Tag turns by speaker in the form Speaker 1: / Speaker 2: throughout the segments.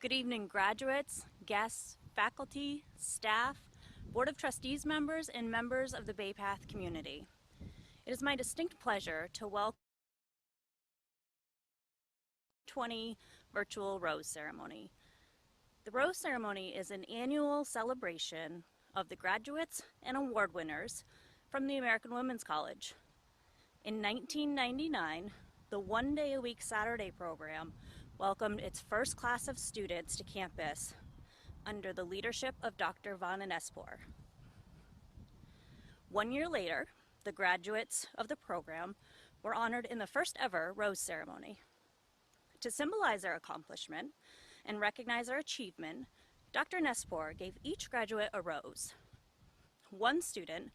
Speaker 1: Good evening, graduates, guests, faculty, staff, Board of Trustees members, and members of the Bay Path community. It is my distinct pleasure to welcome the 2020 virtual Rose Ceremony. The Rose Ceremony is an annual celebration of the graduates and award winners from the American Women's College. In 1999, the one-day-a-week Saturday program welcomed its first class of students to campus under the leadership of Dr. Van Espor. 1 year later, the graduates of the program were honored in the first ever Rose Ceremony. To symbolize their accomplishment and recognize their achievement, Dr. Nespor gave each graduate a rose. One student,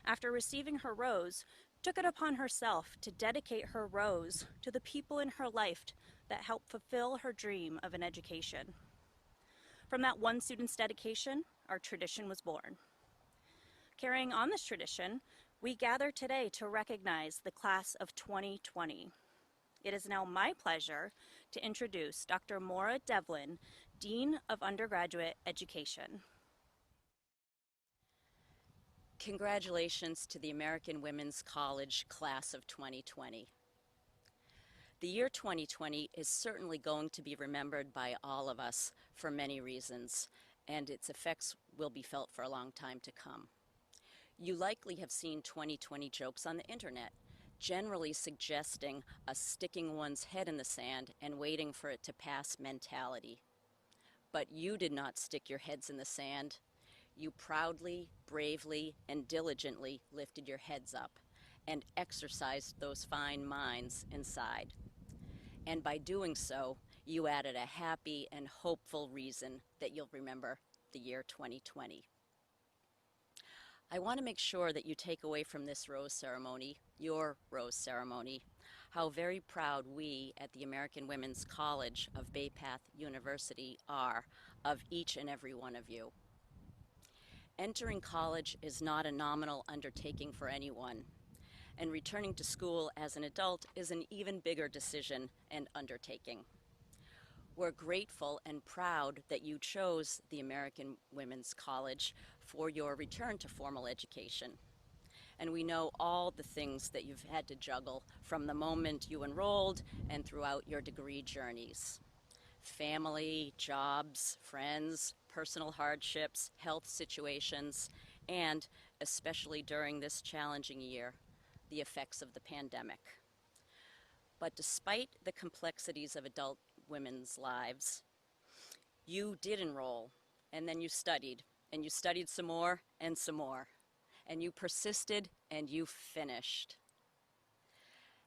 Speaker 1: after receiving her rose, took it upon herself to dedicate her rose to the people in her life that helped fulfill her dream of an education. From that one student's dedication, our tradition was born. Carrying on this tradition, we gather today to recognize the class of 2020. It is now my pleasure to introduce Dr. Maura Devlin, Dean of Undergraduate Education.
Speaker 2: Congratulations to the American Women's College class of 2020. The year 2020 is certainly going to be remembered by all of us for many reasons, and its effects will be felt for a long time to come. You likely have seen 2020 jokes on the internet, generally suggesting a sticking one's head in the sand and waiting for it to pass mentality. But you did not stick your heads in the sand. You proudly, bravely, and diligently lifted your heads up and exercised those fine minds inside. And by doing so, you added a happy and hopeful reason that you'll remember the year 2020. I want to make sure that you take away from this rose ceremony, your rose ceremony, how very proud we at the American Women's College of Bay Path University are of each and every one of you. Entering college is not a nominal undertaking for anyone, and returning to school as an adult is an even bigger decision and undertaking. We're grateful and proud that you chose the American Women's College for your return to formal education. And we know all the things that you've had to juggle from the moment you enrolled and throughout your degree journeys. Family, jobs, friends, personal hardships, health situations, and especially during this challenging year, the effects of the pandemic. But despite the complexities of adult women's lives, you did enroll, and then you studied some more, and you persisted, and you finished.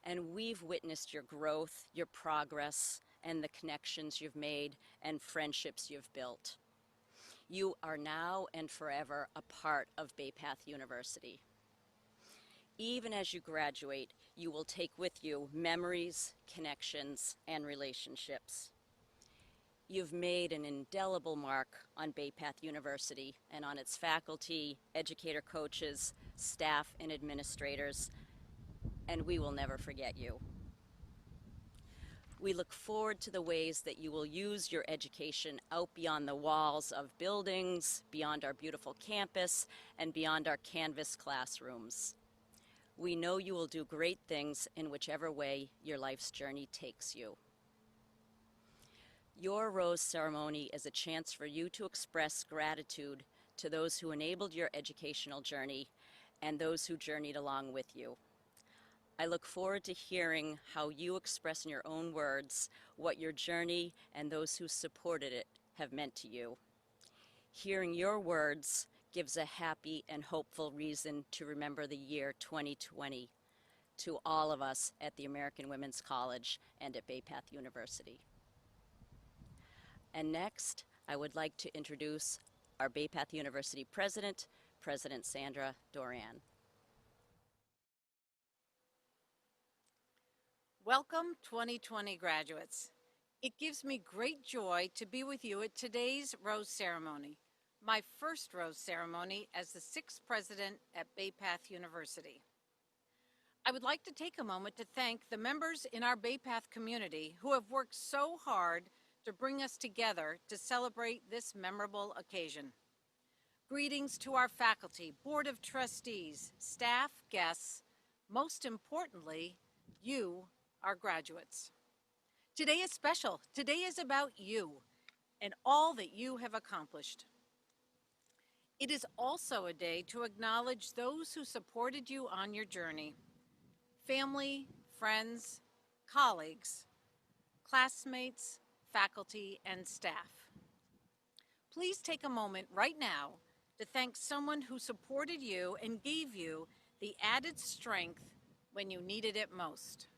Speaker 2: And we've witnessed your growth, your progress, and the connections you've made and friendships you've built. You are now and forever a part of Bay Path University. Even as you graduate, you will take with you memories, connections, and relationships. You've made an indelible mark on Bay Path University and on its faculty, educator coaches, staff, and administrators, and we will never forget you. We look forward to the ways that you will use your education out beyond the walls of buildings, beyond our beautiful campus, and beyond our canvas classrooms. We know you will do great things in whichever way your life's journey takes you. Your rose ceremony is a chance for you to express gratitude to those who enabled your educational journey and those who journeyed along with you. I look forward to hearing how you express in your own words what your journey and those who supported it have meant to you. Hearing your words gives a happy and hopeful reason to remember the year 2020 to all of us at the American Women's College and at Bay Path University. And next, I would like to introduce our Bay Path University President, President Sandra Doran.
Speaker 3: Welcome 2020 graduates. It gives me great joy to be with you at today's Rose Ceremony, my first Rose Ceremony as the 6th president at Bay Path University. I would like to take a moment to thank the members in our Bay Path community who have worked so hard to bring us together to celebrate this memorable occasion. Greetings to our faculty, Board of Trustees, staff, guests, most importantly, you, our graduates. Today is special. Today is about you and all that you have accomplished. It is also a day to acknowledge those who supported you on your journey. Family, friends, colleagues, classmates, faculty, and staff. Please take a moment right now to thank someone who supported you and gave you the added strength when you needed it most.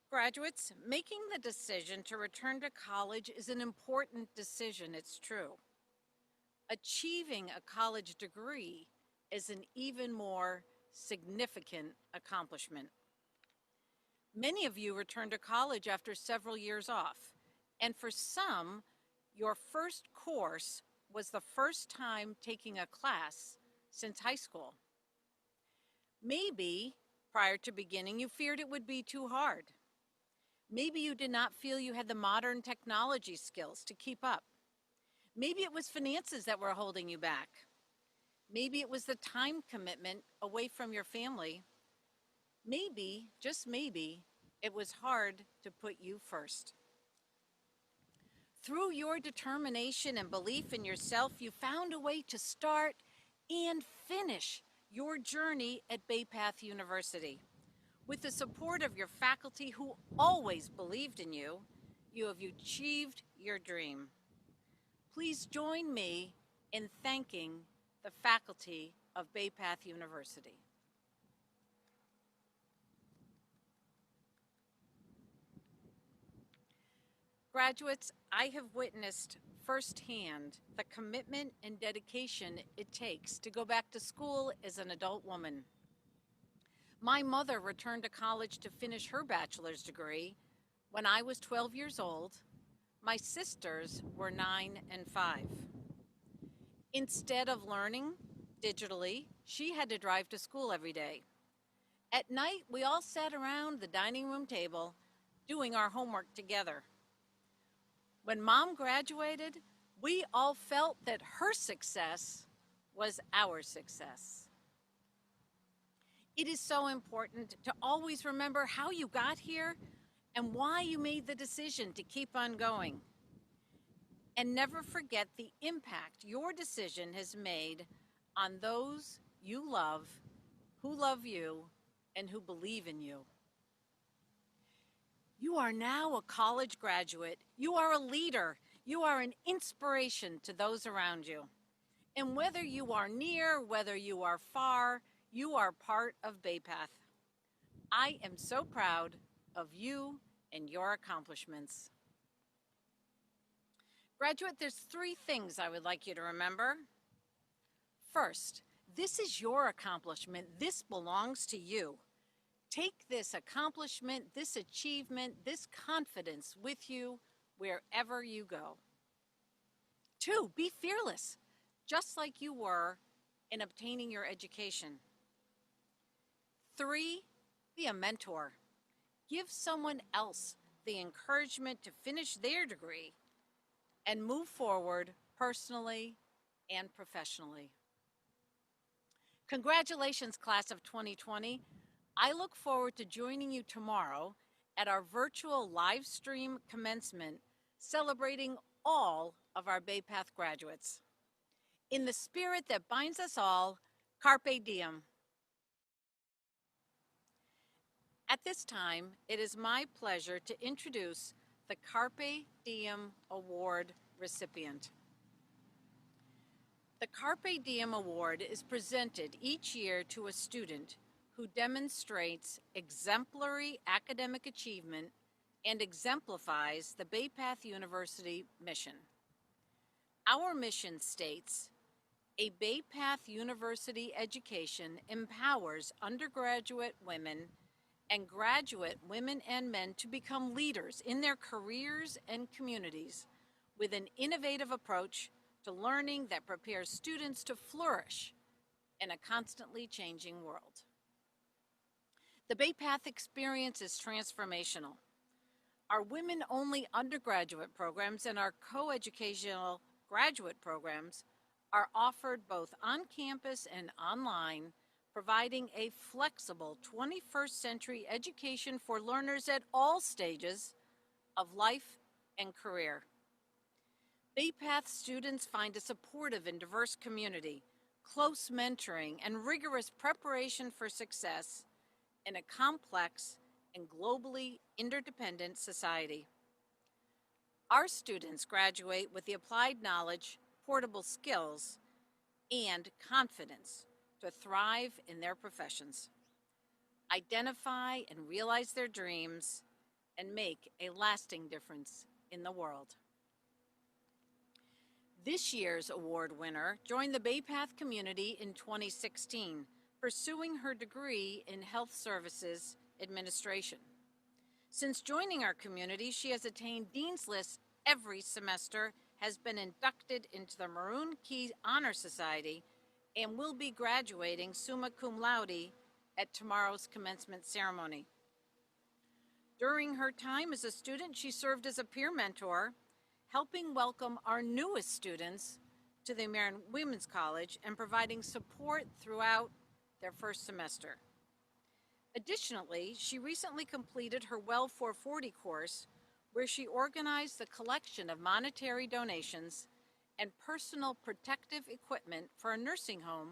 Speaker 3: Graduates, making the decision to return to college is an important decision, it's true. Achieving a college degree is an even more significant accomplishment. Many of you returned to college after several years off, and for some, your first course was the first time taking a class since high school. Maybe, prior to beginning, you feared it would be too hard. Maybe you did not feel you had the modern technology skills to keep up. Maybe it was finances that were holding you back. Maybe it was the time commitment away from your family. Maybe, just maybe, it was hard to put you first. Through your determination and belief in yourself, you found a way to start and finish your journey at Bay Path University. With the support of your faculty who always believed in you, you have achieved your dream. Please join me in thanking the faculty of Bay Path University. Graduates, I have witnessed firsthand the commitment and dedication it takes to go back to school as an adult woman. My mother returned to college to finish her bachelor's degree when I was 12 years old. My sisters were 9 and 5. Instead of learning digitally, she had to drive to school every day. At night, we all sat around the dining room table doing our homework together. When Mom graduated, we all felt that her success was our success. It is so important to always remember how you got here and why you made the decision to keep on going. And never forget the impact your decision has made on those you love, who love you, and who believe in you. You are now a college graduate. You are a leader. You are an inspiration to those around you. And whether you are near, whether you are far, you are part of Bay Path. I am so proud of you and your accomplishments. Graduate, there's 3 things I would like you to remember. First, this is your accomplishment. This belongs to you. Take this accomplishment, this achievement, this confidence with you wherever you go. 2, be fearless, just like you were in obtaining your education. 3, be a mentor. Give someone else the encouragement to finish their degree and move forward personally and professionally. Congratulations, class of 2020. I look forward to joining you tomorrow at our virtual live stream commencement celebrating all of our Bay Path graduates. In the spirit that binds us all, Carpe Diem. At this time, it is my pleasure to introduce the Carpe Diem Award recipient. The Carpe Diem Award is presented each year to a student who demonstrates exemplary academic achievement and exemplifies the Bay Path University mission. Our mission states, a Bay Path University education empowers undergraduate women and graduate women and men to become leaders in their careers and communities with an innovative approach to learning that prepares students to flourish in a constantly changing world. The Bay Path experience is transformational. Our women-only undergraduate programs and our co-educational graduate programs are offered both on campus and online, providing a flexible 21st century education for learners at all stages of life and career. BayPath students find a supportive and diverse community, close mentoring, and rigorous preparation for success in a complex and globally interdependent society. Our students graduate with the applied knowledge, portable skills, and confidence to thrive in their professions, identify and realize their dreams, and make a lasting difference in the world. This year's award winner joined the BayPath community in 2016, pursuing her degree in Health Services Administration. Since joining our community, she has attained Dean's List every semester, has been inducted into the Maroon Honor Society, and will be graduating summa cum laude at tomorrow's commencement ceremony. During her time as a student, she served as a peer mentor, helping welcome our newest students to the American Women's College and providing support throughout their first semester. Additionally, she recently completed her Well 440 course, where she organized the collection of monetary donations and personal protective equipment for a nursing home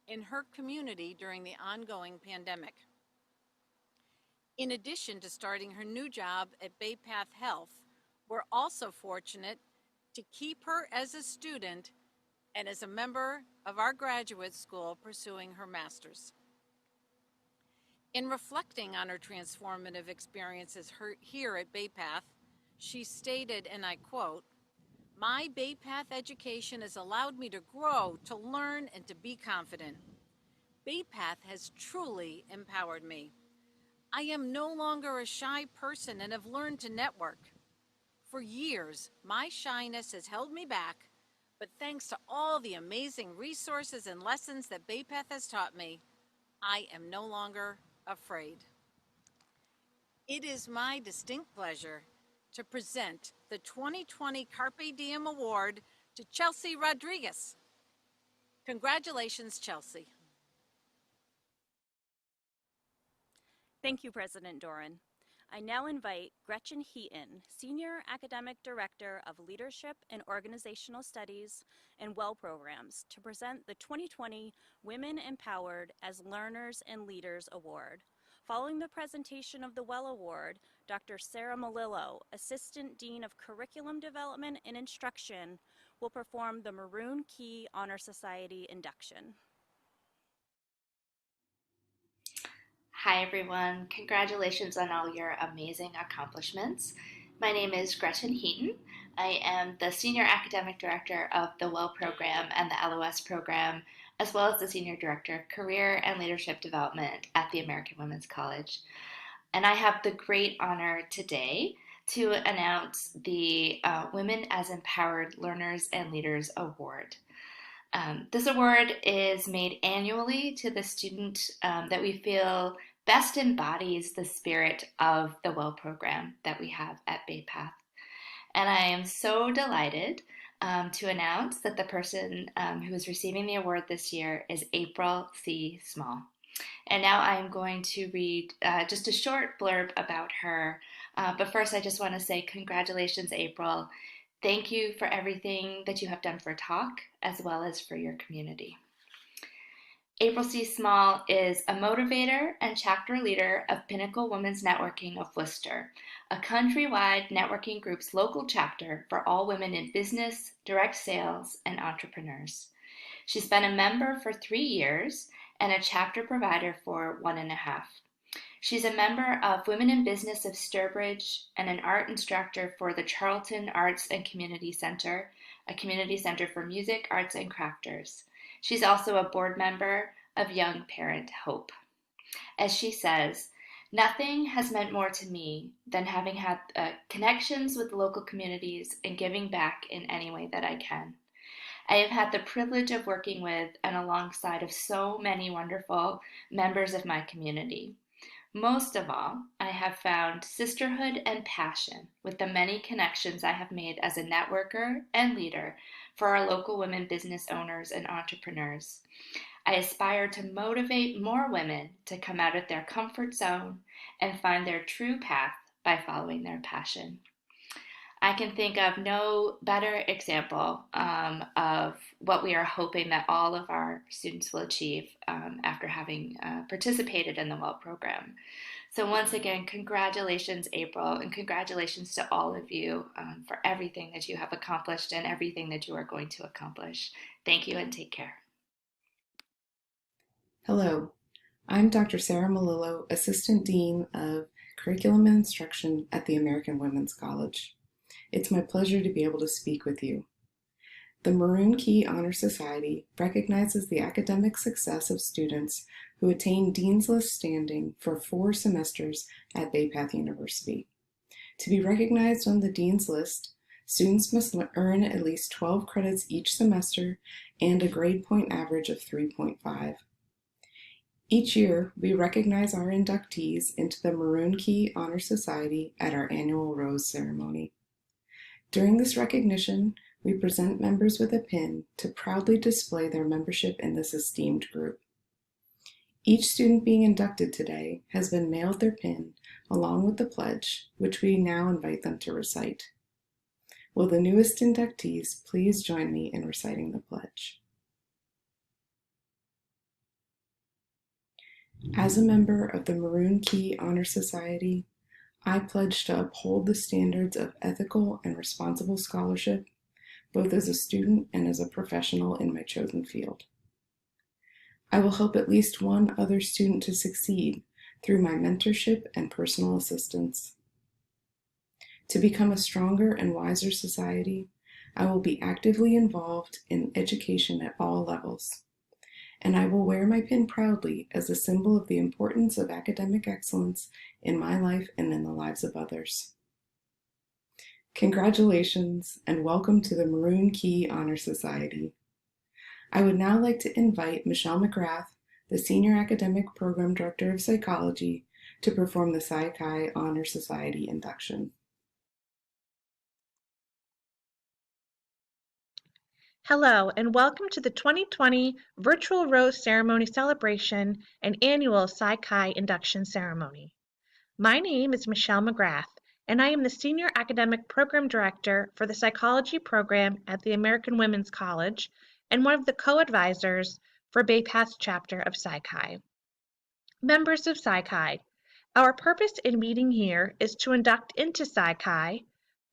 Speaker 3: in her community during the ongoing pandemic. In addition to starting her new job at BayPath Health, we're also fortunate to keep her as a student and as a member of our graduate school pursuing her master's. In reflecting on her transformative experiences here at BayPath, she stated, and I quote, "My BayPath education has allowed me to grow, to learn, and to be confident. BayPath has truly empowered me. I am no longer a shy person and have learned to network. For years, my shyness has held me back, but thanks to all the amazing resources and lessons that BayPath has taught me, I am no longer afraid." It is my distinct pleasure to present the 2020 Carpe Diem Award to Chelsea Rodriguez. Congratulations, Chelsea.
Speaker 1: Thank you, President Doran. I now invite Gretchen Heaton, Senior Academic Director of Leadership and Organizational Studies and WELL Programs, to present the 2020 Women Empowered as Learners and Leaders Award. Following the presentation of the WELL Award, Dr. Sarah Malillo, Assistant Dean of Curriculum Development and Instruction, will perform the Maroon Honor Society induction.
Speaker 4: Hi everyone, congratulations on all your amazing accomplishments. My name is Gretchen Heaton. I am the Senior Academic Director of the WELL program and the LOS program, as well as the Senior Director of Career and Leadership Development at the American Women's College. And I have the great honor today to announce the Women as Empowered Learners and Leaders Award. This award is made annually to the student that we feel best embodies the spirit of the WELL program that we have at BayPath. And I am so delighted to announce that the person who is receiving the award this year is April C. Small. And now I am going to read just a short blurb about her. But first, I just want to say congratulations, April. Thank you for everything that you have done for Talk, as well as for your community. April C. Small is a motivator and chapter leader of Pinnacle Women's Networking of Worcester, a countrywide networking group's local chapter for all women in business, direct sales, and entrepreneurs. She's been a member for 3 years and a chapter provider for 1.5. She's a member of Women in Business of Sturbridge and an art instructor for the Charlton Arts and Community Center, a community center for music, arts, and crafters. She's also a board member of Young Parent Hope. As she says, "Nothing has meant more to me than having had connections with local communities and giving back in any way that I can. I have had the privilege of working with and alongside of so many wonderful members of my community. Most of all, I have found sisterhood and passion with the many connections I have made as a networker and leader for our local women business owners and entrepreneurs. I aspire to motivate more women to come out of their comfort zone and find their true path by following their passion. I can think of no better example of what we are hoping that all of our students will achieve after having participated in the WELL program. So once again, congratulations, April, and congratulations to all of you for everything that you have accomplished and everything that you are going to accomplish. Thank you and take care.
Speaker 5: Hello, I'm Dr. Sarah Malillo, Assistant Dean of Curriculum and Instruction at the American Women's College. It's my pleasure to be able to speak with you. The Maroon Key Honor Society recognizes the academic success of students who attain Dean's List standing for 4 semesters at Bay Path University. To be recognized on the Dean's List, students must earn at least 12 credits each semester and a grade point average of 3.5. Each year, we recognize our inductees into the Maroon Key Honor Society at our annual Rose Ceremony. During this recognition, we present members with a pin to proudly display their membership in this esteemed group. Each student being inducted today has been mailed their pin along with the pledge, which we now invite them to recite. Will the newest inductees please join me in reciting the pledge? As a member of the Maroon Key Honor Society, I pledge to uphold the standards of ethical and responsible scholarship, both as a student and as a professional in my chosen field. I will help at least one other student to succeed through my mentorship and personal assistance. To become a stronger and wiser society, I will be actively involved in education at all levels, and I will wear my pin proudly as a symbol of the importance of academic excellence in my life and in the lives of others. Congratulations and welcome to the Maroon Key Honor Society. I would now like to invite Michelle Mcgrath, the Senior Academic Program Director of Psychology, to perform the Psi Chi Honor Society induction.
Speaker 6: Hello, and welcome to the 2020 Virtual Rose Ceremony Celebration and Annual Psi Chi Induction Ceremony. My name is Michelle Mcgrath, and I am the Senior Academic Program Director for the Psychology Program at the American Women's College and one of the co-advisors for Bay Path's chapter of Psi Chi. Members of Psi Chi, our purpose in meeting here is to induct into Psi Chi,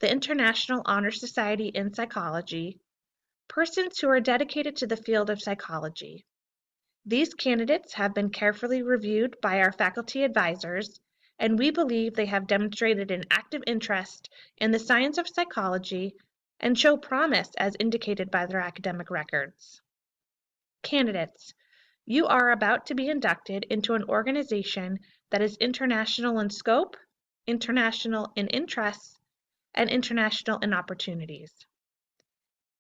Speaker 6: the International Honor Society in Psychology, persons who are dedicated to the field of psychology. These candidates have been carefully reviewed by our faculty advisors, and we believe they have demonstrated an active interest in the science of psychology and show promise as indicated by their academic records. Candidates, you are about to be inducted into an organization that is international in scope, international in interests, and international in opportunities.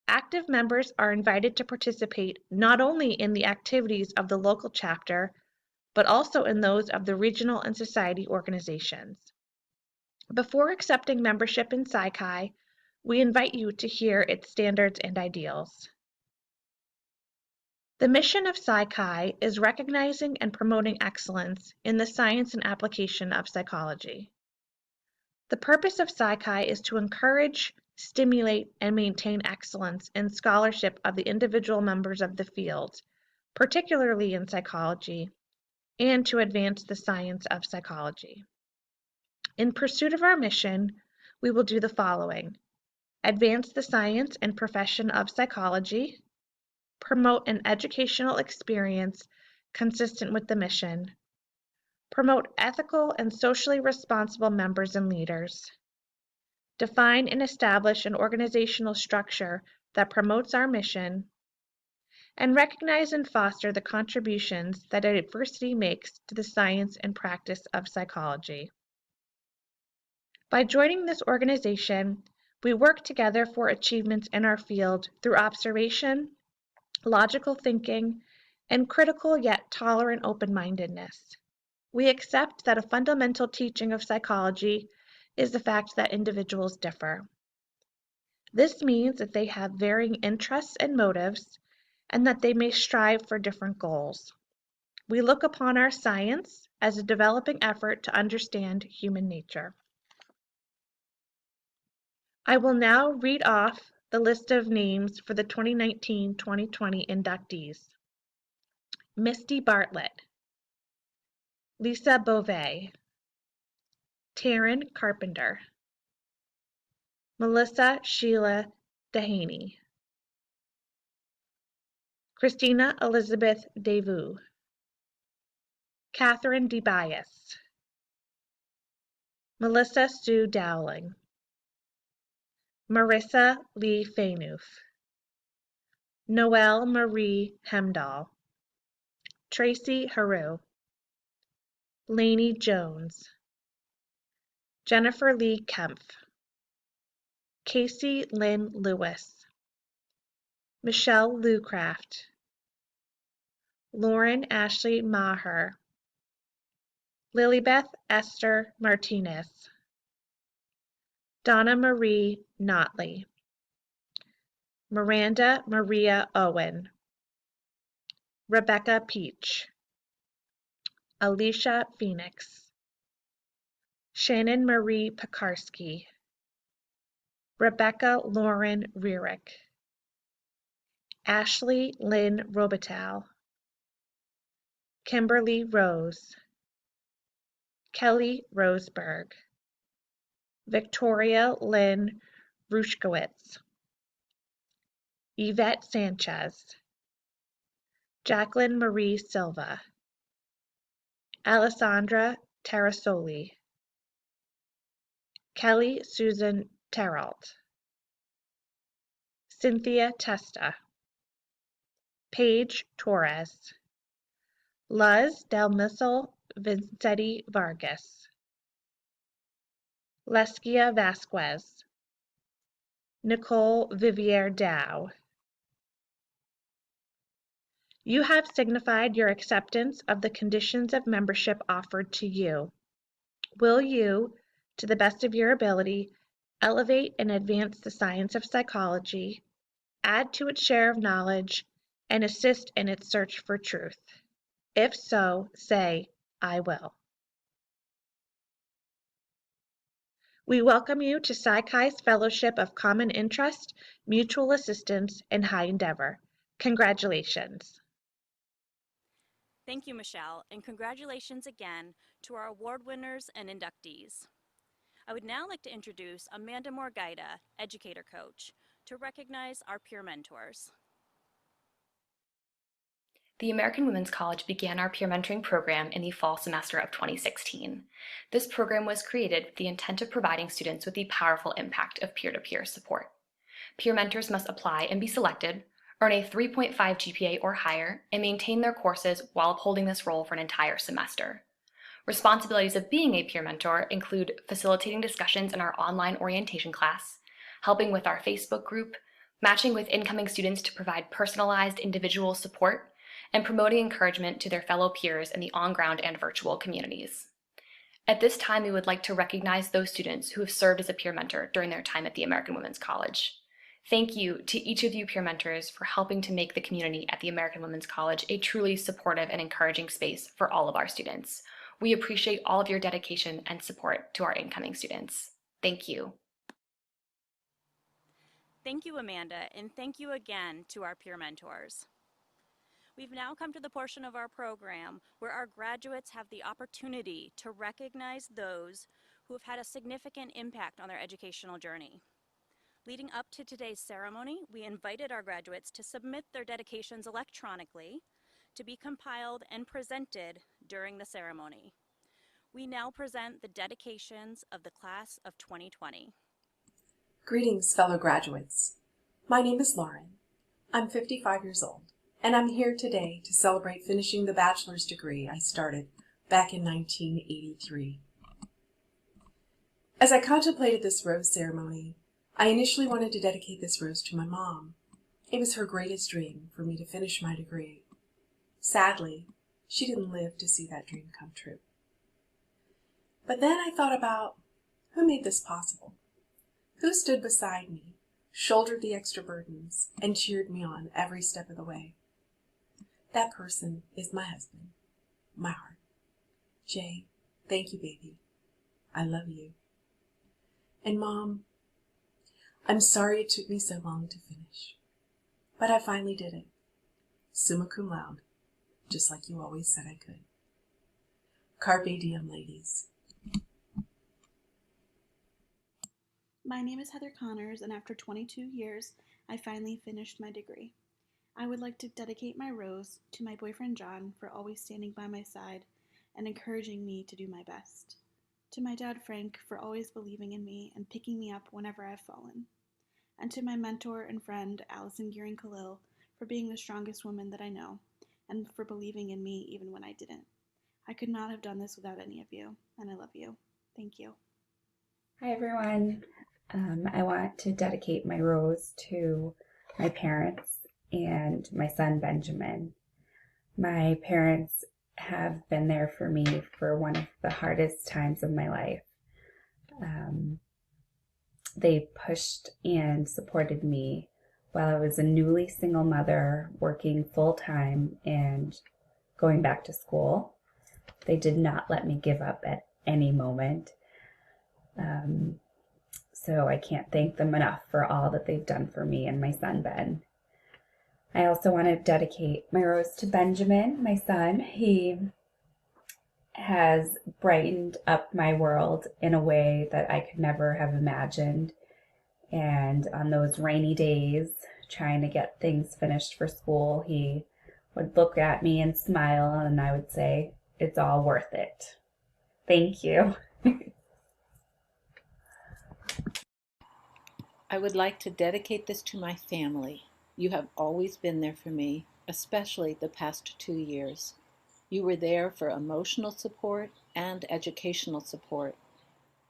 Speaker 6: Active members are invited to participate not only in the activities of the local chapter, but also in those of the regional and society organizations. Before accepting membership in Psi Chi, we invite you to hear its standards and ideals. The mission of Psi Chi is recognizing and promoting excellence in the science and application of psychology. The purpose of Psi Chi is to encourage, stimulate, and maintain excellence in scholarship of the individual members of the field, particularly in psychology, and to advance the science of psychology. In pursuit of our mission, we will do the following: advance the science and profession of psychology, promote an educational experience consistent with the mission, promote ethical and socially responsible members and leaders, define and establish an organizational structure that promotes our mission, and recognize and foster the contributions that a university makes to the science and practice of psychology. By joining this organization, we work together for achievements in our field through observation, logical thinking, and critical yet tolerant open-mindedness. We accept that a fundamental teaching of psychology is the fact that individuals differ. This means that they have varying interests and motives, and that they may strive for different goals. We look upon our science as a developing effort to understand human nature. I will now read off the list of names for the 2019-2020 inductees. Misty Bartlett, Lisa Beauvais, Taryn Carpenter, Melissa Sheila Dehaney, Christina Elizabeth Devu, Catherine DeBias, Melissa Sue Dowling, Marissa Lee Fainoof, Noelle Marie Hemdahl, Tracy Haru, Lainey Jones, Jennifer Lee Kempf, Casey Lynn Lewis, Michelle Lucraft, Lauren Ashley Maher, Lilybeth Esther Martinez, Donna Marie Notley, Miranda Maria Owen, Rebecca Peach, Alicia Phoenix, Shannon Marie Pekarsky, Rebecca Lauren Rierick, Ashley Lynn Robitaille, Kimberly Rose, Kelly Roseberg, Victoria Lynn Rushkowitz, Yvette Sanchez, Jacqueline Marie Silva, Alessandra Terrasoli, Kelly Susan Terralt, Cynthia Testa, Paige Torres, Luz Delmisel Vincetti Vargas, Leskia Vasquez, Nicole Vivier Dow. You have signified your acceptance of the conditions of membership offered to you. Will you, to the best of your ability, elevate and advance the science of psychology, add to its share of knowledge, and assist in its search for truth? If so, say, I will. We welcome you to PsyChi's Fellowship of Common Interest, Mutual Assistance, and High Endeavor. Congratulations.
Speaker 1: Thank you, Michelle, and congratulations again to our award winners and inductees. I would now like to introduce Amanda Morgaida, Educator Coach, to recognize our peer mentors.
Speaker 7: The American Women's College began our peer mentoring program in the fall semester of 2016. This program was created with the intent of providing students with the powerful impact of peer-to-peer support. Peer mentors must apply and be selected, earn a 3.5 GPA or higher, and maintain their courses while upholding this role for an entire semester. Responsibilities of being a peer mentor include facilitating discussions in our online orientation class, helping with our Facebook group, matching with incoming students to provide personalized individual support, and promoting encouragement to their fellow peers in the on-ground and virtual communities. At this time, we would like to recognize those students who have served as a peer mentor during their time at the American Women's College. Thank you to each of you peer mentors for helping to make the community at the American Women's College a truly supportive and encouraging space for all of our students. We appreciate all of your dedication and support to our incoming students. Thank you.
Speaker 1: Thank you, Amanda, and thank you again to our peer mentors. We've now come to the portion of our program where our graduates have the opportunity to recognize those who have had a significant impact on their educational journey. Leading up to today's ceremony, we invited our graduates to submit their dedications electronically to be compiled and presented during the ceremony. We now present the dedications of the class of 2020.
Speaker 8: Greetings, fellow graduates. My name is Lauren. I'm 55 years old, and I'm here today to celebrate finishing the bachelor's degree I started back in 1983. As I contemplated this rose ceremony, I initially wanted to dedicate this rose to my mom. It was her greatest dream for me to finish my degree. Sadly, she didn't live to see that dream come true. But then I thought about who made this possible? Who stood beside me, shouldered the extra burdens, and cheered me on every step of the way? That person is my husband, my heart. Jay, thank you, baby. I love you. And Mom, I'm sorry it took me so long to finish, but I finally did it. Summa cum laude, just like you always said I could. Carpe Diem, ladies.
Speaker 9: My name is Heather Connors, and after 22 years, I finally finished my degree. I would like to dedicate my rose to my boyfriend John for always standing by my side and encouraging me to do my best. To my dad Frank for always believing in me and picking me up whenever I've fallen. And to my mentor and friend Allison Gearing Khalil for being the strongest woman that I know and for believing in me even when I didn't. I could not have done this without any of you, and I love you. Thank you.
Speaker 10: Hi everyone. I want to dedicate my rose to my parents and my son Benjamin. My parents have been there for me for one of the hardest times of my life. They pushed and supported me while I was a newly single mother working full-time and going back to school. They did not let me give up at any moment. So I can't thank them enough for all that they've done for me and my son, Ben. I also want to dedicate my rose to Benjamin, my son. He has brightened up my world in a way that I could never have imagined. And on those rainy days, trying to get things finished for school, he would look at me and smile, and I would say, "It's all worth it." Thank you.
Speaker 11: I would like to dedicate this to my family. You have always been there for me, especially the past 2 years. You were there for emotional support and educational support.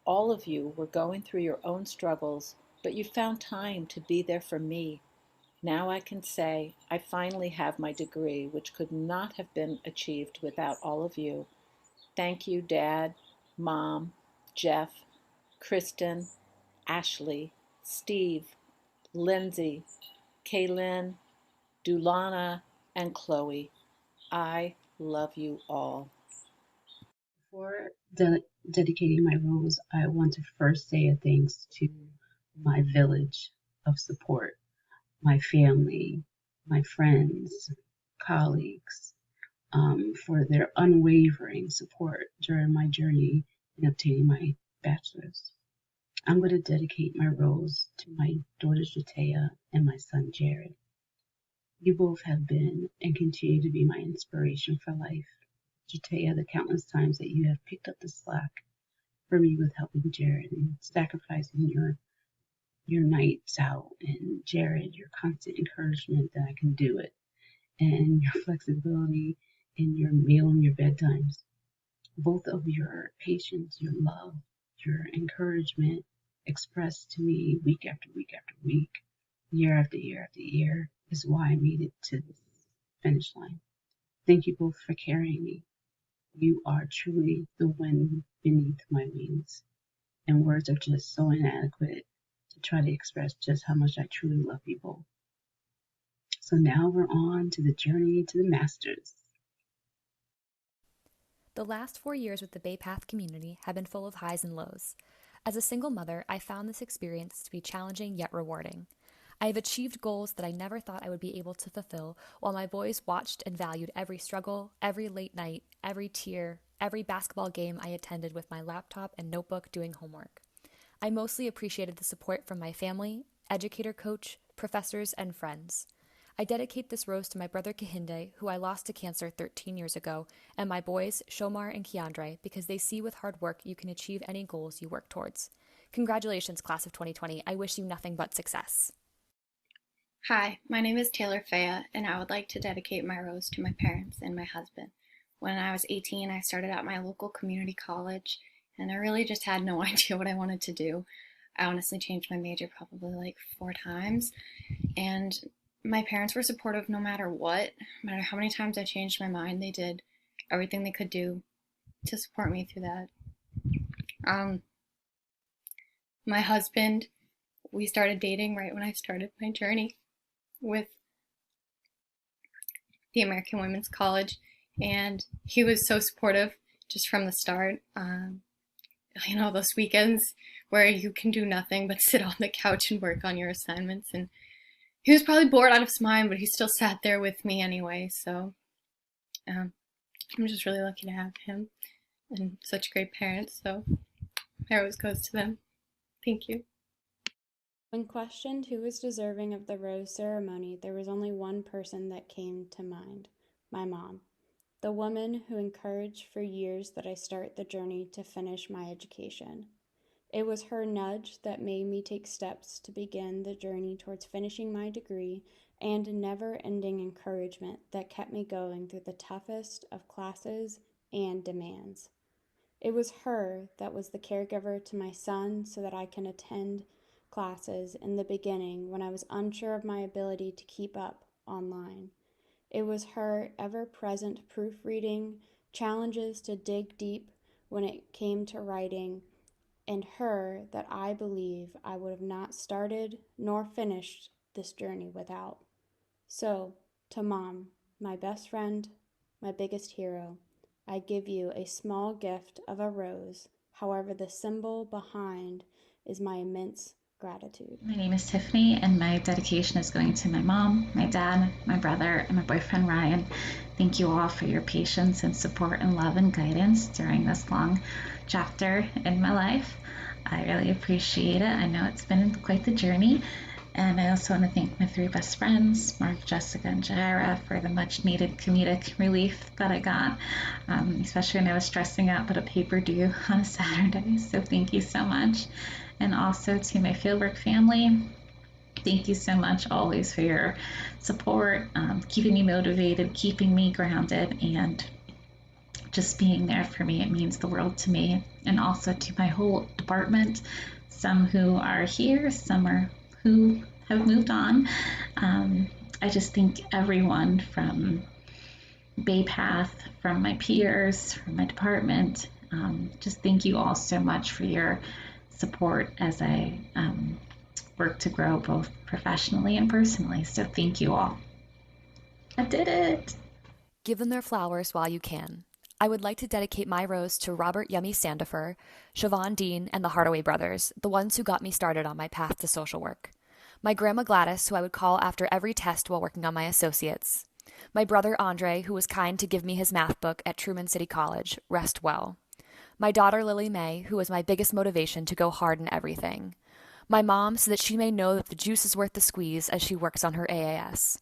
Speaker 11: All of you were going through your own struggles, but you found time to be there for me. Now I can say I finally have my degree, which could not have been achieved without all of you. Thank you, Dad, Mom, Jeff, Kristen, Ashley, Steve, Lindsay, Kaylin, Dulana, and Chloe. I love you all.
Speaker 12: Before dedicating my rose, I want to first say a thanks to my village of support, my family, my friends, colleagues, for their unwavering support during my journey in obtaining my bachelor's. I'm going to dedicate my rose to my daughter Jatea and my son Jared. You both have been and continue to be my inspiration for life. Jatea, the countless times that you have picked up the slack for me with helping Jared and sacrificing your nights out, and Jared, your constant encouragement that I can do it, and your flexibility in your meal and your bedtimes. Both of your patience, your love, your encouragement expressed to me week after week after week, year after year after year, is why I made it to this finish line. Thank you both for carrying me. You are truly the wind beneath my wings, and words are just so inadequate to try to express just how much I truly love you both. So now we're on to the journey to the masters.
Speaker 7: The last 4 years with the Bay Path community have been full of highs and lows. As a single mother, I found this experience to be challenging yet rewarding. I have achieved goals that I never thought I would be able to fulfill, while my boys watched and valued every struggle, every late night, every tear, every basketball game I attended with my laptop and notebook doing homework. I mostly appreciated the support from my family, educator coach, professors, and friends. I dedicate this rose to my brother Kahinde, who I lost to cancer 13 years ago, and my boys, Shomar and Keandre, because they see with hard work you can achieve any goals you work towards. Congratulations, class of 2020. I wish you nothing but success.
Speaker 13: Hi, my name is Taylor Faya, and I would like to dedicate my rose to my parents and my husband. When I was 18, I started at my local community college, and I really just had no idea what I wanted to do. I honestly changed my major probably like 4 times, and my parents were supportive no matter what. No matter how many times I changed my mind, they did everything they could do to support me through that. My husband, we started dating right when I started my journey with the American Women's College, and he was so supportive just from the start. You know, those weekends where you can do nothing but sit on the couch and work on your assignments, and he was probably bored out of his mind, but he still sat there with me anyway. So I'm just really lucky to have him and such great parents. So my rose goes to them. Thank you.
Speaker 14: When questioned who was deserving of the rose ceremony, there was only one person that came to mind: my mom, the woman who encouraged for years that I start the journey to finish my education. It was her nudge that made me take steps to begin the journey towards finishing my degree, and a never-ending encouragement that kept me going through the toughest of classes and demands. It was her that was the caregiver to my son so that I can attend classes in the beginning when I was unsure of my ability to keep up online. It was her ever-present proofreading, challenges to dig deep when it came to writing, and her that I believe I would have not started nor finished this journey without. So, to Mom, my best friend, my biggest hero, I give you a small gift of a rose. However, the symbol behind is my immense gratitude.
Speaker 15: My name is Tiffany, and my dedication is going to my mom, my dad, my brother, and my boyfriend Ryan. Thank you all for your patience and support and love and guidance during this long chapter in my life. I really appreciate it. I know it's been quite the journey. And I also want to thank my three best friends, Mark, Jessica, and Jaira, for the much needed comedic relief that I got, especially when I was stressing out about a paper due on a Saturday. So thank you so much. And also to my fieldwork family, thank you so much always for your support, keeping me motivated, keeping me grounded, and just being there for me. It means the world to me. And also to my whole department, some who are here, some are who have moved on. I just thank everyone from Bay Path, from my peers, from my department. Just thank you all so much for your support as I work to grow both professionally and personally. So thank you all. I did it.
Speaker 16: Give them their flowers while you can. I would like to dedicate my rose to Robert Yummy Sandifer, Siobhan Dean, and the Hardaway brothers, the ones who got me started on my path to social work. My grandma Gladys, who I would call after every test while working on my associates. My brother Andre, who was kind to give me his math book at Truman City College, rest well. My daughter Lily Mae, who was my biggest motivation to go hard in everything. My mom, so that she may know that the juice is worth the squeeze as she works on her AAS.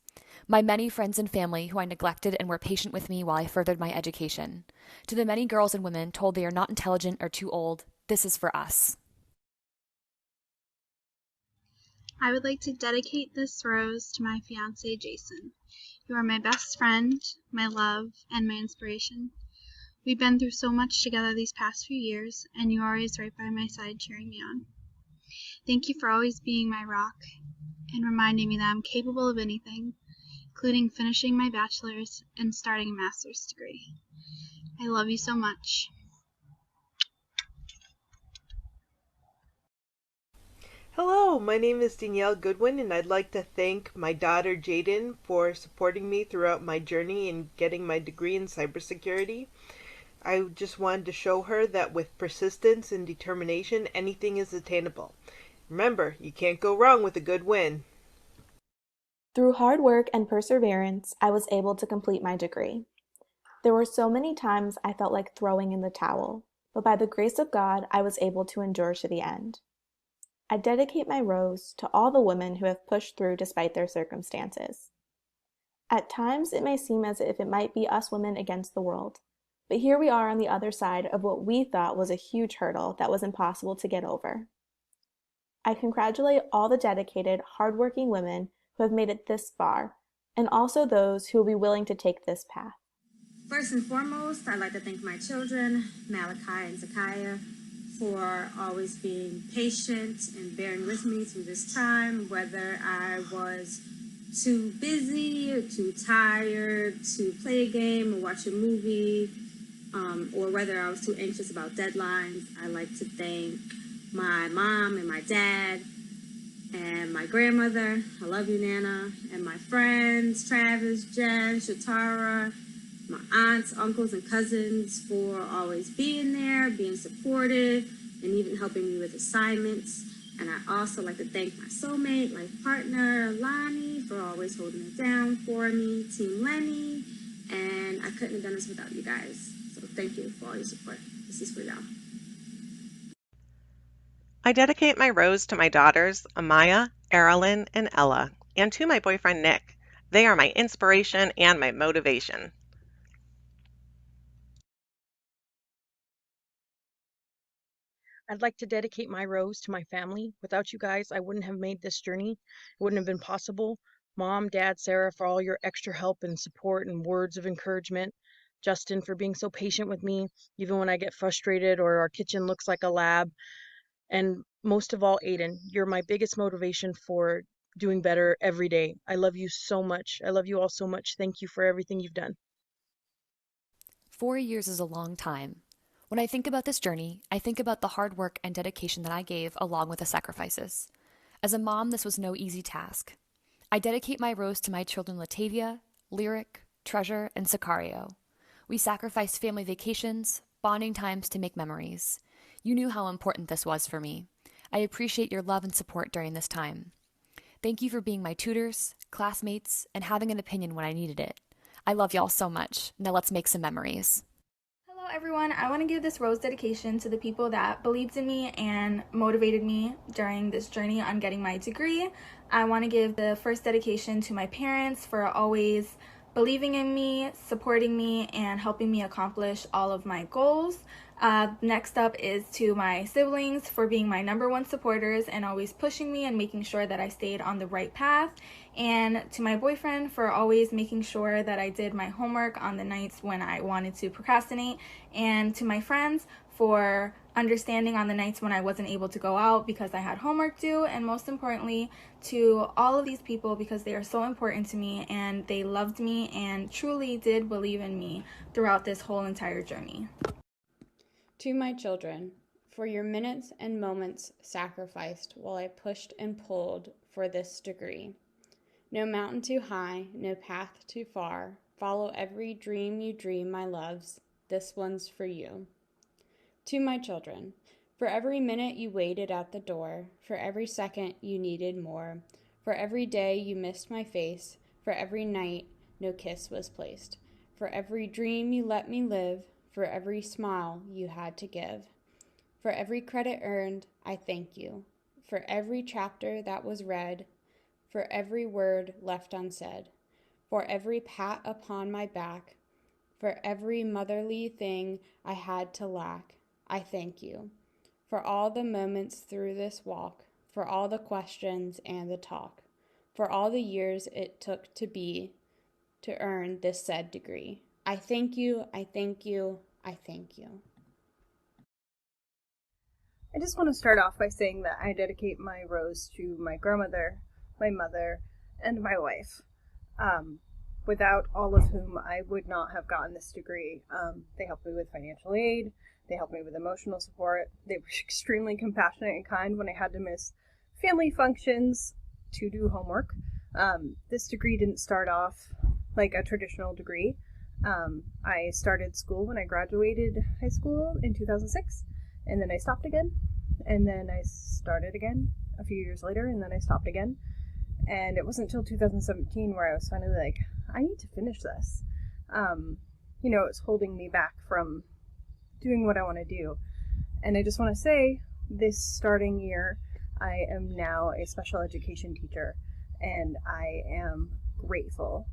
Speaker 16: My many friends and family who I neglected and were patient with me while I furthered my education. To the many girls and women told they are not intelligent or too old, this is for us.
Speaker 17: I would like to dedicate this rose to my fiancé, Jason. You are my best friend, my love, and my inspiration. We've been through so much together these past few years, and you're always right by my side cheering me on. Thank you for always being my rock and reminding me that I'm capable of anything, including finishing my bachelor's and starting a master's degree. I love you so much.
Speaker 18: Hello, my name is Danielle Goodwin, and I'd like to thank my daughter Jaden for supporting me throughout my journey in getting my degree in cybersecurity. I just wanted to show her that with persistence and determination, anything is attainable. Remember, you can't go wrong with a good win.
Speaker 9: Through hard work and perseverance, I was able to complete my degree. There were so many times I felt like throwing in the towel, but by the grace of God, I was able to endure to the end. I dedicate my rose to all the women who have pushed through despite their circumstances. At times, it may seem as if it might be us women against the world, but here we are on the other side of what we thought was a huge hurdle that was impossible to get over. I congratulate all the dedicated, hardworking women who have made it this far, and also those who will be willing to take this path.
Speaker 19: First and foremost, I'd like to thank my children, Malachi and Zakiah, for always being patient and bearing with me through this time, whether I was too busy or too tired to play a game or watch a movie. or whether I was too anxious about deadlines. I like to thank my mom and my dad and my grandmother. I love you, Nana. And my friends, Travis, Jen, Shatara, my aunts, uncles, and cousins for always being there, being supportive, and even helping me with assignments. And I also like to thank my soulmate, life partner, Lonnie, for always holding it down for me, Team Lenny, and I couldn't have done this without you guys. So thank you for all your support. This is for y'all.
Speaker 20: I dedicate my rose to my daughters, Amaya, Erilyn, and Ella, and to my boyfriend, Nick. They are my inspiration and my motivation.
Speaker 21: I'd like to dedicate my rose to my family. Without you guys, I wouldn't have made this journey. It wouldn't have been possible. Mom, Dad, Sarah, for all your extra help and support and words of encouragement. Justin, for being so patient with me, even when I get frustrated or our kitchen looks like a lab. And most of all, Aiden, you're my biggest motivation for doing better every day. I love you so much. I love you all so much. Thank you for everything you've done.
Speaker 16: 4 years is a long time. When I think about this journey, I think about the hard work and dedication that I gave along with the sacrifices. As a mom, this was no easy task. I dedicate my rose to my children Latavia, Lyric, Treasure, and Sicario. We sacrificed family vacations, bonding times to make memories. You knew how important this was for me. I appreciate your love and support during this time. Thank you for being my tutors, classmates, and having an opinion when I needed it. I love y'all so much. Now let's make some memories.
Speaker 22: Hello everyone, I want to give this rose dedication to the people that believed in me and motivated me during this journey on getting my degree. I want to give the first dedication to my parents for always believing in me, supporting me, and helping me accomplish all of my goals. Next up is to my siblings for being my #1 supporters and always pushing me and making sure that I stayed on the right path. And to my boyfriend for always making sure that I did my homework on the nights when I wanted to procrastinate. And to my friends for understanding on the nights when I wasn't able to go out because I had homework due. And most importantly, to all of these people because they are so important to me and they loved me and truly did believe in me throughout this whole entire journey.
Speaker 14: To my children, for your minutes and moments sacrificed while I pushed and pulled for this degree. No mountain too high, no path too far. Follow every dream you dream, my loves. This one's for you. To my children, for every minute you waited at the door, for every second you needed more, for every day you missed my face, for every night no kiss was placed, for every dream you let me live, for every smile you had to give. For every credit earned, I thank you. For every chapter that was read, for every word left unsaid, for every pat upon my back, for every motherly thing I had to lack, I thank you. For all the moments through this walk, for all the questions and the talk, for all the years it took to earn this said degree. I thank you, I thank you, I thank you.
Speaker 23: I just want to start off by saying that I dedicate my rose to my grandmother, my mother, and my wife, without all of whom I would not have gotten this degree. They helped me with financial aid, they helped me with emotional support, they were extremely compassionate and kind when I had to miss family functions to do homework. This degree didn't start off like a traditional degree. I started school when I graduated high school in 2006. And then I stopped again, and then I started again a few years later, and then I stopped again. And it wasn't until 2017 where I was finally like, I need to finish this. It's holding me back from doing what I want to do. And I just want to say, this starting year, I am now a special education teacher, and I am grateful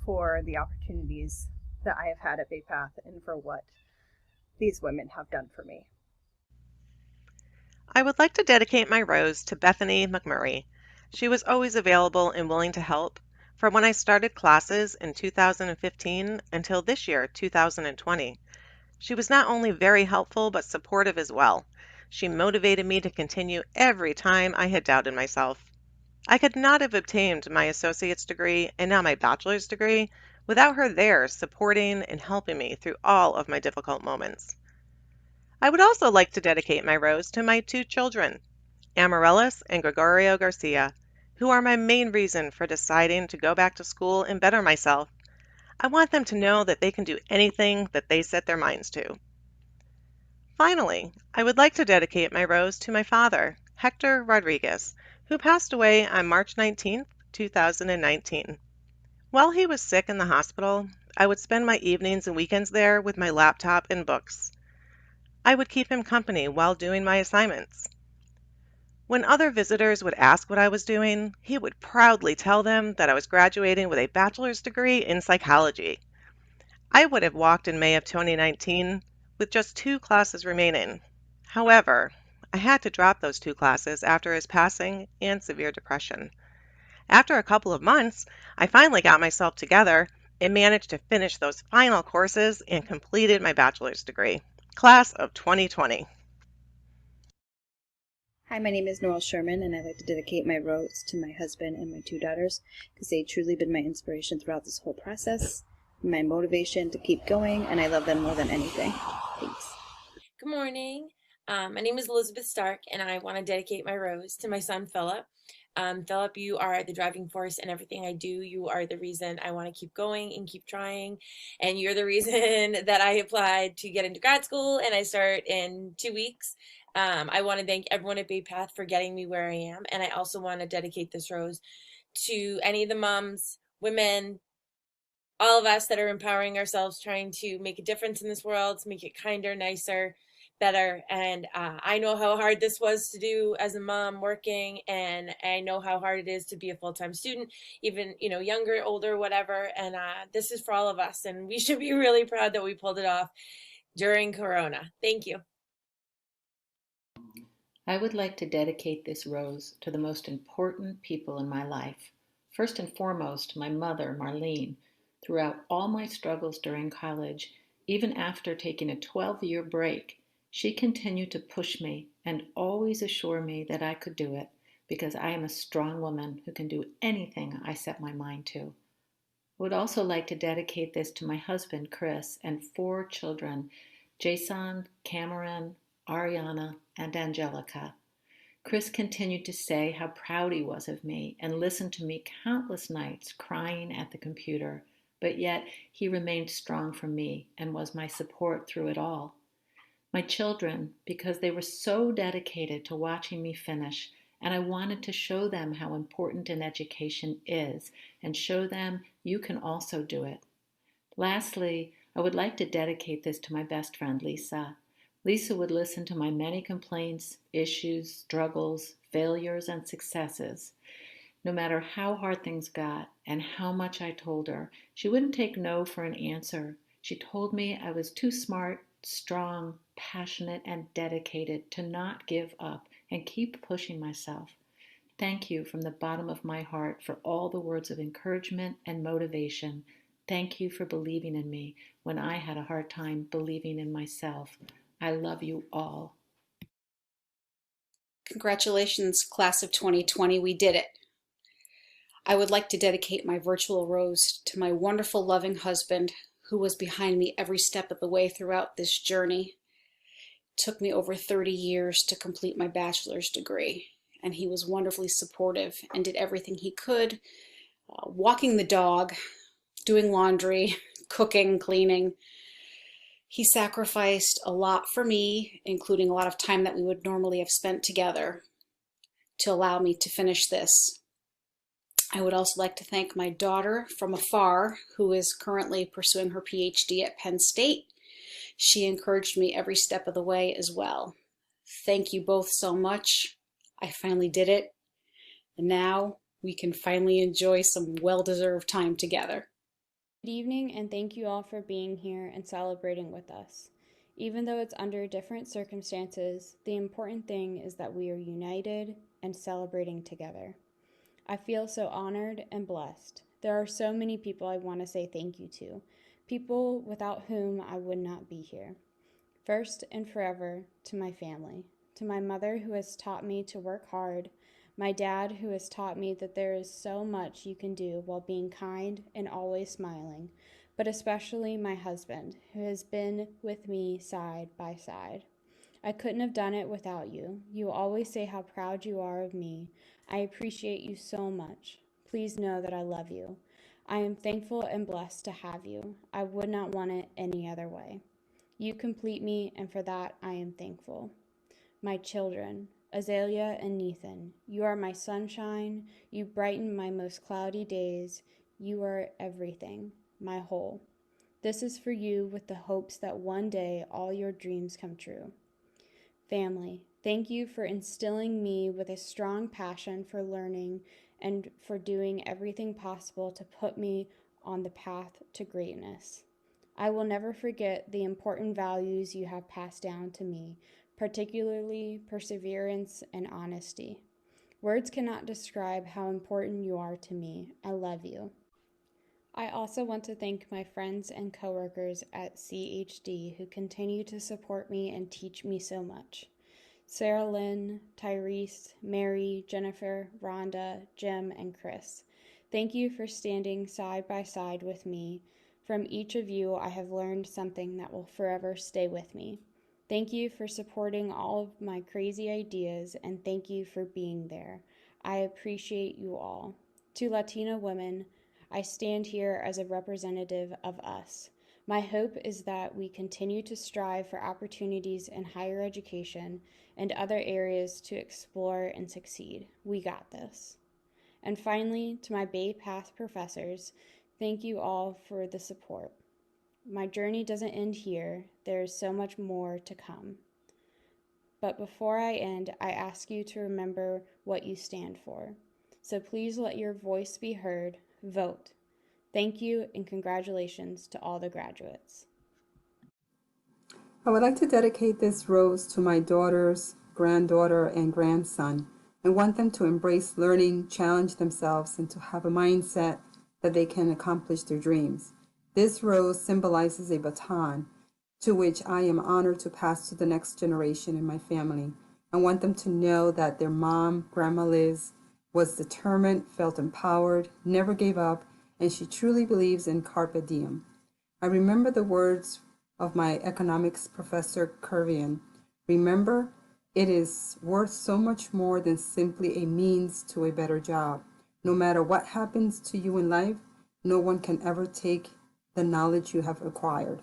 Speaker 23: for the opportunities that I have had at Bay Path and for what these women have done for me.
Speaker 20: I would like to dedicate my rose to Bethany Mcmurray. She was always available and willing to help, from when I started classes in 2015 until this year, 2020. She was not only very helpful, but supportive as well. She motivated me to continue every time I had doubted myself. I could not have obtained my associate's degree and now my bachelor's degree without her there supporting and helping me through all of my difficult moments. I would also like to dedicate my rose to my 2 children, Amaryllis and Gregorio Garcia, who are my main reason for deciding to go back to school and better myself. I want them to know that they can do anything that they set their minds to. Finally, I would like to dedicate my rose to my father, Hector Rodriguez, who passed away on March 19, 2019. While he was sick in the hospital, I would spend my evenings and weekends there with my laptop and books. I would keep him company while doing my assignments. When other visitors would ask what I was doing, he would proudly tell them that I was graduating with a bachelor's degree in psychology. I would have walked in May of 2019 with just 2 classes remaining. However, I had to drop those 2 classes after his passing and severe depression. After a couple of months, I finally got myself together and managed to finish those final courses and completed my bachelor's degree. Class of 2020.
Speaker 2: Hi, my name is Noel Sherman, and I'd like to dedicate my rose to my husband and my 2 daughters because they've truly been my inspiration throughout this whole process, my motivation to keep going, and I love them more than anything. Thanks.
Speaker 3: Good morning. My name is Elizabeth Stark, and I want to dedicate my rose to my son, Philip. Philip, you are the driving force in everything I do. You are the reason I want to keep going and keep trying. And you're the reason that I applied to get into grad school, and I start in 2 weeks. I want to thank everyone at Bay Path for getting me where I am. And I also want to dedicate this rose to any of the moms, women, all of us that are empowering ourselves, trying to make a difference in this world, to make it kinder, nicer, better. And I know how hard this was to do as a mom working, and I know how hard it is to be a full-time student, even, you know, younger, older, whatever. And this is for all of us, and we should be really proud that we pulled it off during Corona. Thank you.
Speaker 11: I would like to dedicate this rose to the most important people in my life. First and foremost, my mother, Marlene. Throughout all my struggles during college, even after taking a 12-year break, she continued to push me and always assure me that I could do it because I am a strong woman who can do anything I set my mind to. I would also like to dedicate this to my husband, Chris, and 4 children, Jason, Cameron, Ariana, and Angelica. Chris continued to say how proud he was of me and listened to me countless nights crying at the computer, but yet he remained strong for me and was my support through it all. My children, because they were so dedicated to watching me finish, and I wanted to show them how important an education is and show them you can also do it. Lastly, I would like to dedicate this to my best friend, Lisa. Lisa would listen to my many complaints, issues, struggles, failures, and successes. No matter how hard things got and how much I told her, she wouldn't take no for an answer. She told me I was too smart, strong, passionate, and dedicated to not give up and keep pushing myself. Thank you from the bottom of my heart for all the words of encouragement and motivation. Thank you for believing in me when I had a hard time believing in myself. I love you all.
Speaker 4: Congratulations, class of 2020, we did it. I would like to dedicate my virtual rose to my wonderful, loving husband who was behind me every step of the way throughout this journey. It took me over 30 years to complete my bachelor's degree, and he was wonderfully supportive and did everything he could, walking the dog, doing laundry, cooking, cleaning. He sacrificed a lot for me, including a lot of time that we would normally have spent together, to allow me to finish this. I would also like to thank my daughter from afar, who is currently pursuing her PhD at Penn State. She encouraged me every step of the way as well. Thank you both so much. I finally did it. And now we can finally enjoy some well-deserved time together.
Speaker 14: Good evening, and thank you all for being here and celebrating with us. Even though it's under different circumstances, the important thing is that we are united and celebrating together. I feel so honored and blessed. There are so many people I want to say thank you to, people without whom I would not be here. First and forever, to my family, to my mother who has taught me to work hard, my dad, who has taught me that there is so much you can do while being kind and always smiling, but especially my husband, who has been with me side by side. I couldn't have done it without you. You always say how proud you are of me. I appreciate you so much. Please know that I love you. I am thankful and blessed to have you. I would not want it any other way. You complete me, and for that I am thankful. My children, Azalea and Nathan, you are my sunshine. You brighten my most cloudy days. You are everything, my whole. This is for you with the hopes that one day all your dreams come true. Family, thank you for instilling me with a strong passion for learning and for doing everything possible to put me on the path to greatness. I will never forget the important values you have passed down to me, particularly perseverance and honesty. Words cannot describe how important you are to me. I love you. I also want to thank my friends and coworkers at CHD who continue to support me and teach me so much. Sarah Lynn, Tyrese, Mary, Jennifer, Rhonda, Jim, and Chris. Thank you for standing side by side with me. From each of you, I have learned something that will forever stay with me. Thank you for supporting all of my crazy ideas, and thank you for being there. I appreciate you all. To Latina women, I stand here as a representative of us. My hope is that we continue to strive for opportunities in higher education and other areas to explore and succeed. We got this. And finally, to my Bay Path professors, thank you all for the support. My journey doesn't end here. There is so much more to come. But before I end, I ask you to remember what you stand for. So please let your voice be heard. Vote. Thank you and congratulations to all the graduates.
Speaker 1: I would like to dedicate this rose to my daughters, granddaughter, and grandson, and want them to embrace learning, challenge themselves, and to have a mindset that they can accomplish their dreams. This rose symbolizes a baton to which I am honored to pass to the next generation in my family. I want them to know that their mom, Grandma Liz, was determined, felt empowered, never gave up, and she truly believes in Carpe Diem. I remember the words of my economics professor, Curvian. Remember, it is worth so much more than simply a means to a better job. No matter what happens to you in life, no one can ever take the knowledge you have acquired.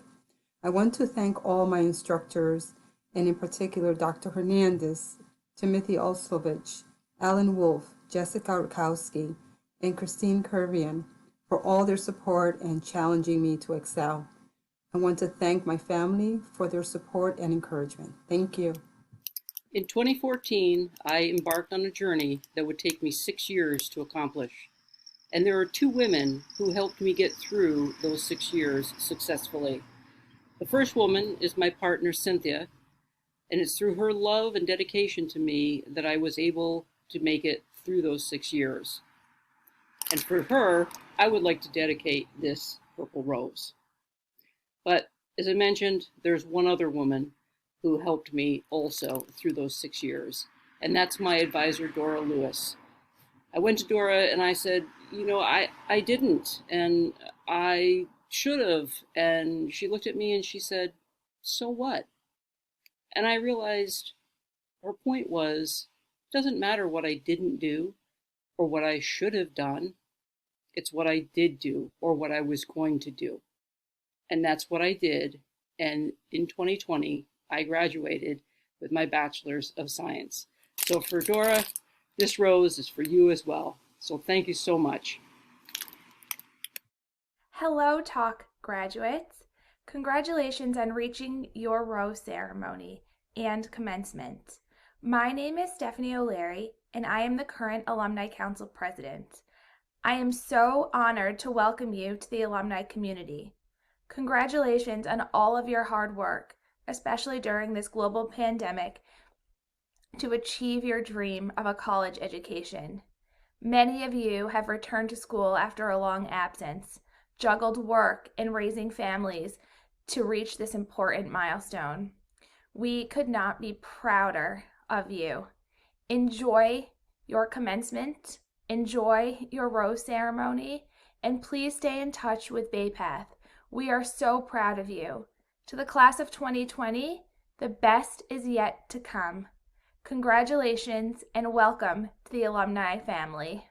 Speaker 1: I want to thank all my instructors, and in particular Dr. Hernandez, Timothy Olsovich, Alan Wolf, Jessica Rukowski, and Christine Curvian for all their support and challenging me to excel. I want to thank my family for their support and encouragement. Thank you.
Speaker 5: In 2014, I embarked on a journey that would take me 6 years to accomplish. And there are 2 women who helped me get through those 6 years successfully. The first woman is my partner, Cynthia, and it's through her love and dedication to me that I was able to make it through those 6 years. And for her, I would like to dedicate this purple rose. But as I mentioned, there's one other woman who helped me also through those 6 years, and that's my advisor, Dora Lewis. I went to Dora and I said, I didn't, and I should have. And she looked at me and she said, so what? And I realized her point was, it doesn't matter what I didn't do or what I should have done. It's what I did do or what I was going to do. And that's what I did. And in 2020, I graduated with my Bachelor's of Science. So for Dora, this rose is for you as well. So thank you so much.
Speaker 6: Hello, Talk graduates. Congratulations on reaching your rose ceremony and commencement. My name is Stephanie O'Leary, and I am the current Alumni Council President. I am so honored to welcome you to the alumni community. Congratulations on all of your hard work, especially during this global pandemic, to achieve your dream of a college education. Many of you have returned to school after a long absence, juggled work and raising families to reach this important milestone. We could not be prouder of you. Enjoy your commencement. Enjoy your rose ceremony, and please stay in touch with Bay Path. We are so proud of you. To the class of 2020, the best is yet to come. Congratulations and welcome to the alumni family.